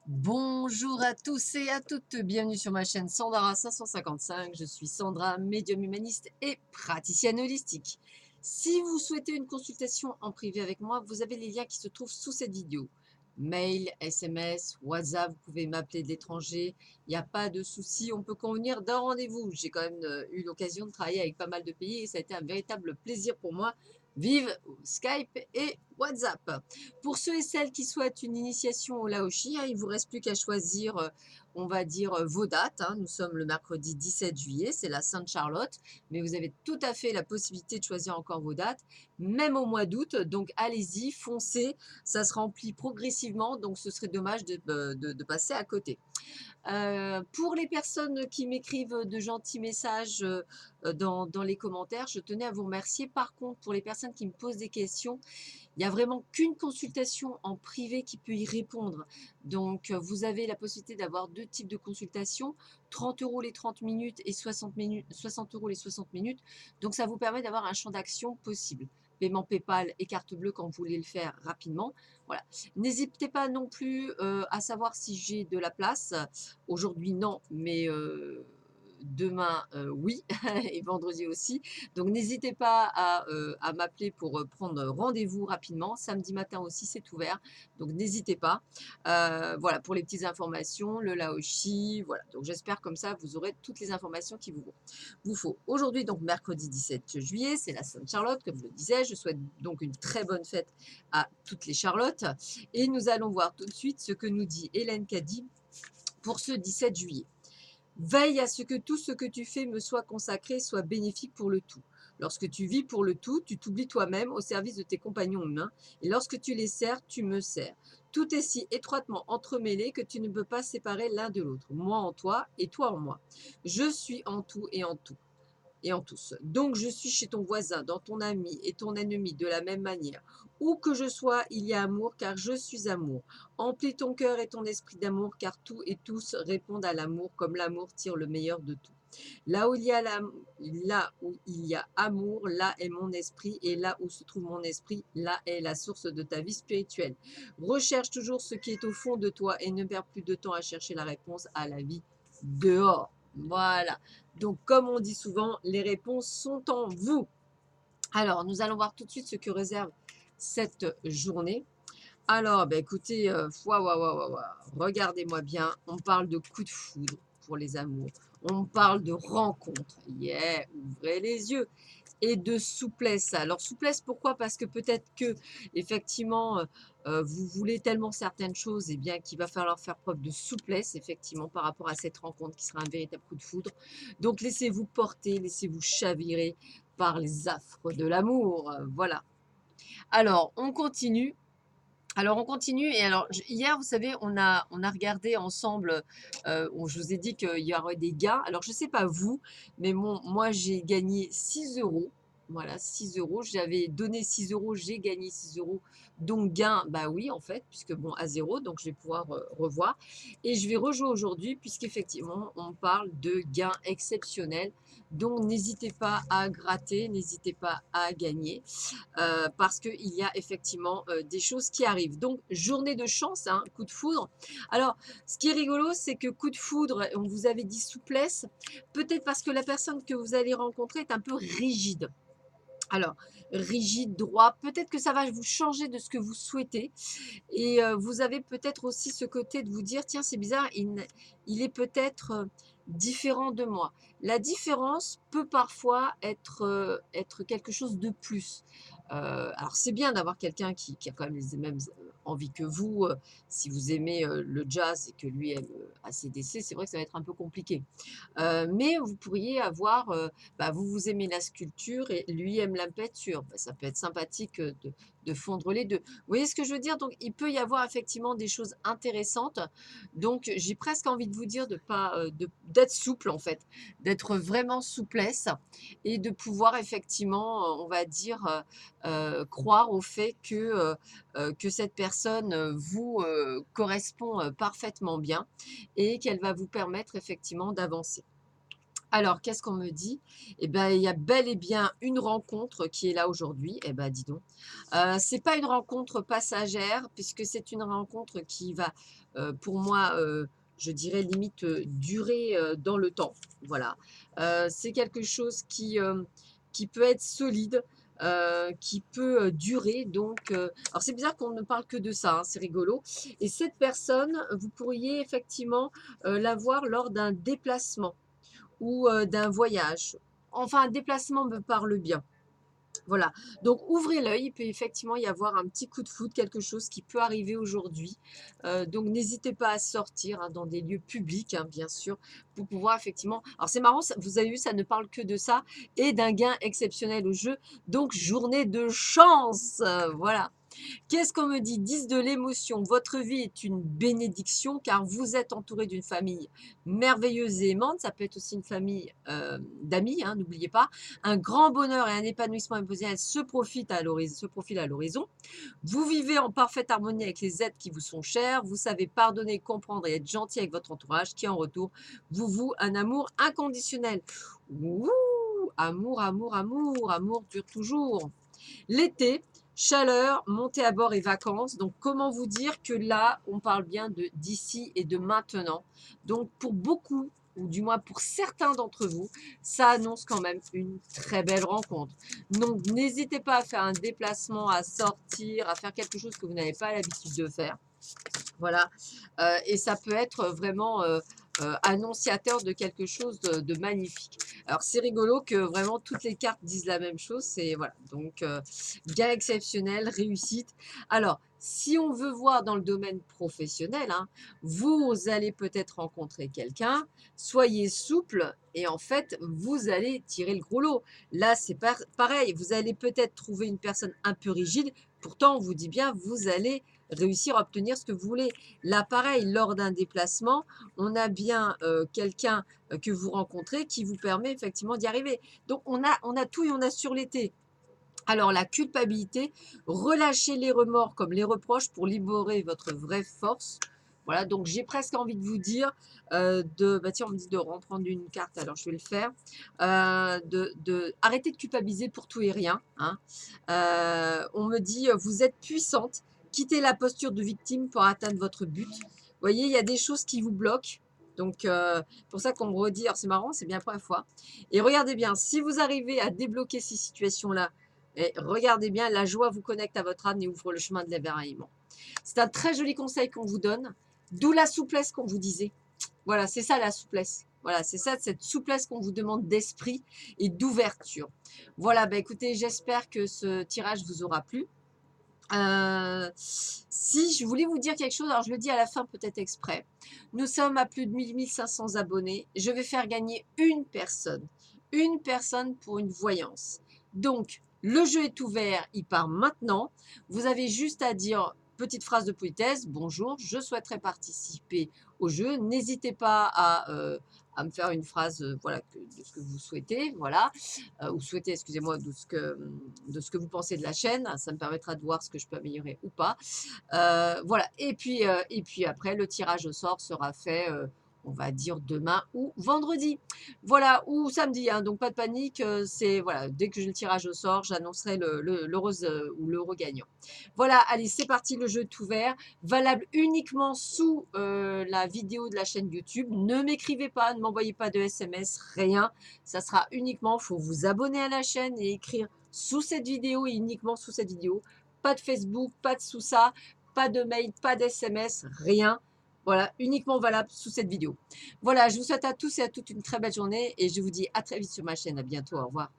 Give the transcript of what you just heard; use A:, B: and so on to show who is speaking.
A: Bonjour à tous et à toutes, bienvenue sur ma chaîne Sandra 555. Je suis Sandra, médium humaniste et praticienne holistique. Si vous souhaitez une consultation en privé avec moi, vous avez les liens qui se trouvent sous cette vidéo. Mail, SMS, WhatsApp, vous pouvez m'appeler de l'étranger, il n'y a pas de souci, on peut convenir d'un rendez-vous. J'ai quand même eu l'occasion de travailler avec pas mal de pays et ça a été un véritable plaisir pour moi. Vive Skype et WhatsApp. Pour ceux et celles qui souhaitent une initiation au Laoshi, il ne vous reste plus qu'à choisir, on va dire, vos dates. Nous sommes le mercredi 17 juillet, c'est la Sainte-Charlotte, mais vous avez tout à fait la possibilité de choisir encore vos dates, même au mois d'août. Donc allez-y, foncez, ça se remplit progressivement, donc ce serait dommage de passer à côté. Pour les personnes qui m'écrivent de gentils messages dans les commentaires, je tenais à vous remercier. Par contre, pour les personnes qui me posent des questions, il n'y a vraiment qu'une consultation en privé qui peut y répondre. Donc, vous avez la possibilité d'avoir deux types de consultations, 30 euros les 30 minutes et 60 euros les 60 minutes. Donc, ça vous permet d'avoir un champ d'action possible. Paiement PayPal et carte bleue quand vous voulez le faire rapidement. Voilà. N'hésitez pas non plus à savoir si j'ai de la place. Aujourd'hui, non, mais demain, oui, et vendredi aussi. Donc, n'hésitez pas à m'appeler pour prendre rendez-vous rapidement. Samedi matin aussi, c'est ouvert. Donc, n'hésitez pas. Voilà, pour les petites informations, le Laoshi. Voilà. Donc, j'espère comme ça, vous aurez toutes les informations qui vous faut. Aujourd'hui, donc, mercredi 17 juillet, c'est la Sainte-Charlotte, comme je le disais. Je souhaite donc une très bonne fête à toutes les Charlottes. Et nous allons voir tout de suite ce que nous dit Hélène Caddy pour ce 17 juillet. Veille à ce que tout ce que tu fais me soit consacré, soit bénéfique pour le tout. Lorsque tu vis pour le tout, tu t'oublies toi-même au service de tes compagnons humains, et lorsque tu les sers, tu me sers. Tout est si étroitement entremêlé que tu ne peux pas séparer l'un de l'autre, moi en toi et toi en moi. Je suis en tout et en tout et en tous. Donc je suis chez ton voisin, dans ton ami et ton ennemi de la même manière. Où que je sois, il y a amour, car je suis amour. Emplis ton cœur et ton esprit d'amour, car tout et tous répondent à l'amour, comme l'amour tire le meilleur de tout. Là où il y a amour, là est mon esprit, et là où se trouve mon esprit, là est la source de ta vie spirituelle. Recherche toujours ce qui est au fond de toi et ne perds plus de temps à chercher la réponse à la vie dehors. Voilà. Donc, comme on dit souvent, les réponses sont en vous. Alors, nous allons voir tout de suite ce que réserve cette journée. Alors, ben, écoutez, regardez-moi bien. On parle de coup de foudre pour les amours. On parle de rencontre. Yeah, ouvrez les yeux et de souplesse. Alors souplesse, pourquoi? Parce que peut-être que effectivement vous voulez tellement certaines choses, et bien qu'il va falloir faire preuve de souplesse effectivement par rapport à cette rencontre qui sera un véritable coup de foudre. Donc laissez-vous porter, laissez-vous chavirer par les affres de l'amour. Voilà. Alors on continue. Et alors hier, vous savez, on a regardé ensemble, je vous ai dit qu'il y aurait des gains. Alors je ne sais pas vous, mais moi j'ai gagné 6 euros. Voilà, 6 euros. J'avais donné 6 euros, j'ai gagné 6 euros. Donc gain, bah oui, en fait, puisque bon, à zéro, donc je vais pouvoir revoir. Et je vais rejouer aujourd'hui, puisqu'effectivement, on parle de gains exceptionnels. Donc n'hésitez pas à gratter, n'hésitez pas à gagner parce qu'il y a effectivement des choses qui arrivent. Donc, journée de chance, hein, coup de foudre. Alors, ce qui est rigolo, c'est que coup de foudre, on vous avait dit souplesse, peut-être parce que la personne que vous allez rencontrer est un peu rigide. Alors, rigide, droit, peut-être que ça va vous changer de ce que vous souhaitez. Et vous avez peut-être aussi ce côté de vous dire, tiens, c'est bizarre, il est peut-être différent de moi. La différence peut parfois être quelque chose de plus. Alors, c'est bien d'avoir quelqu'un qui a quand même les mêmes envies que vous. Si vous aimez le jazz et que lui aime ACDC, c'est vrai que ça va être un peu compliqué. Mais vous pourriez avoir, vous aimez la sculpture et lui aime la peinture. Ça peut être sympathique de fondre les deux. Vous voyez ce que je veux dire? Donc, il peut y avoir effectivement des choses intéressantes. Donc, j'ai presque envie de vous dire de pas, d'être souple en fait, d'être vraiment souplesse et de pouvoir effectivement, on va dire, croire au fait que cette personne vous correspond parfaitement bien et qu'elle va vous permettre effectivement d'avancer. Alors, qu'est-ce qu'on me dit? Eh ben, il y a bel et bien une rencontre qui est là aujourd'hui. Eh ben, dis donc. C'est pas une rencontre passagère, puisque c'est une rencontre qui va, pour moi, je dirais limite, durer, dans le temps. Voilà. C'est quelque chose qui peut être solide, qui peut, durer. Donc, alors c'est bizarre qu'on ne parle que de ça, hein, c'est rigolo. Et cette personne, vous pourriez effectivement, la voir lors d'un déplacement ou d'un voyage. Enfin, un déplacement me parle bien. Voilà. Donc, ouvrez l'œil. Il peut effectivement y avoir un petit coup de foudre, quelque chose qui peut arriver aujourd'hui. Donc, n'hésitez pas à sortir hein, dans des lieux publics, hein, bien sûr, pour pouvoir effectivement. Alors, c'est marrant, vous avez vu, ça ne parle que de ça et d'un gain exceptionnel au jeu. Donc, journée de chance. Voilà. Qu'est-ce qu'on me dit? 10 de l'émotion. Votre vie est une bénédiction car vous êtes entouré d'une famille merveilleuse et aimante. Ça peut être aussi une famille d'amis, hein, n'oubliez pas. Un grand bonheur et un épanouissement émotionnel se profilent à l'horizon. Vous vivez en parfaite harmonie avec les êtres qui vous sont chers. Vous savez pardonner, comprendre et être gentil avec votre entourage qui en retour vous voue un amour inconditionnel. Ouh, amour, amour, amour, amour dure toujours. L'été, chaleur, montée à bord et vacances. Donc, comment vous dire que là, on parle bien de d'ici et de maintenant. Donc, pour beaucoup, ou du moins pour certains d'entre vous, ça annonce quand même une très belle rencontre. Donc, n'hésitez pas à faire un déplacement, à sortir, à faire quelque chose que vous n'avez pas l'habitude de faire. Voilà, et ça peut être vraiment, annonciateur de quelque chose de magnifique. Alors c'est rigolo que vraiment toutes les cartes disent la même chose, c'est voilà, donc gain exceptionnel, réussite. Alors, si on veut voir dans le domaine professionnel, hein, vous allez peut-être rencontrer quelqu'un, soyez souple et en fait, vous allez tirer le gros lot. Là, c'est pareil, vous allez peut-être trouver une personne un peu rigide, pourtant on vous dit bien, vous allez réussir à obtenir ce que vous voulez. Là, pareil, lors d'un déplacement, on a bien quelqu'un que vous rencontrez qui vous permet effectivement d'y arriver. Donc, on a tout et on a sur l'été. Alors, la culpabilité, relâchez les remords comme les reproches pour libérer votre vraie force. Voilà, donc j'ai presque envie de vous dire, bah tiens, on me dit de reprendre une carte, alors je vais le faire, arrêter de culpabiliser pour tout et rien. Hein. On me dit, vous êtes puissante, quittez la posture de victime pour atteindre votre but. Vous voyez, il y a des choses qui vous bloquent. Donc, pour ça qu'on me redit, alors c'est marrant, c'est bien la première fois. Et regardez bien, si vous arrivez à débloquer ces situations-là, et regardez bien, la joie vous connecte à votre âme et ouvre le chemin de l'émerveillement. C'est un très joli conseil qu'on vous donne, d'où la souplesse qu'on vous disait. Voilà, c'est ça la souplesse. Voilà, c'est ça, cette souplesse qu'on vous demande d'esprit et d'ouverture. Voilà, bah écoutez, j'espère que ce tirage vous aura plu. Si je voulais vous dire quelque chose, alors je le dis à la fin peut-être exprès. Nous sommes à plus de 1500 abonnés. Je vais faire gagner une personne pour une voyance. Donc, le jeu est ouvert, il part maintenant. Vous avez juste à dire, petite phrase de politesse, bonjour, je souhaiterais participer au jeu. N'hésitez pas à me faire une phrase voilà, de ce que vous souhaitez, voilà, ou souhaitez, excusez-moi, de ce que vous pensez de la chaîne. Ça me permettra de voir ce que je peux améliorer ou pas. Voilà, et puis après, le tirage au sort sera fait, on va dire demain ou vendredi. Voilà, ou samedi, hein, donc pas de panique, c'est voilà, dès que j'ai le tirage au sort, j'annoncerai l'heureuse ou l'heureux gagnant. Voilà, allez, c'est parti, le jeu est ouvert, valable uniquement sous la vidéo de la chaîne YouTube. Ne m'écrivez pas, ne m'envoyez pas de SMS, rien. Ça sera uniquement, il faut vous abonner à la chaîne et écrire sous cette vidéo et uniquement sous cette vidéo. Pas de Facebook, pas de sous ça, pas de mail, pas d'SMS, rien. Voilà, uniquement valable sous cette vidéo. Voilà, je vous souhaite à tous et à toutes une très belle journée et je vous dis à très vite sur ma chaîne. À bientôt, au revoir.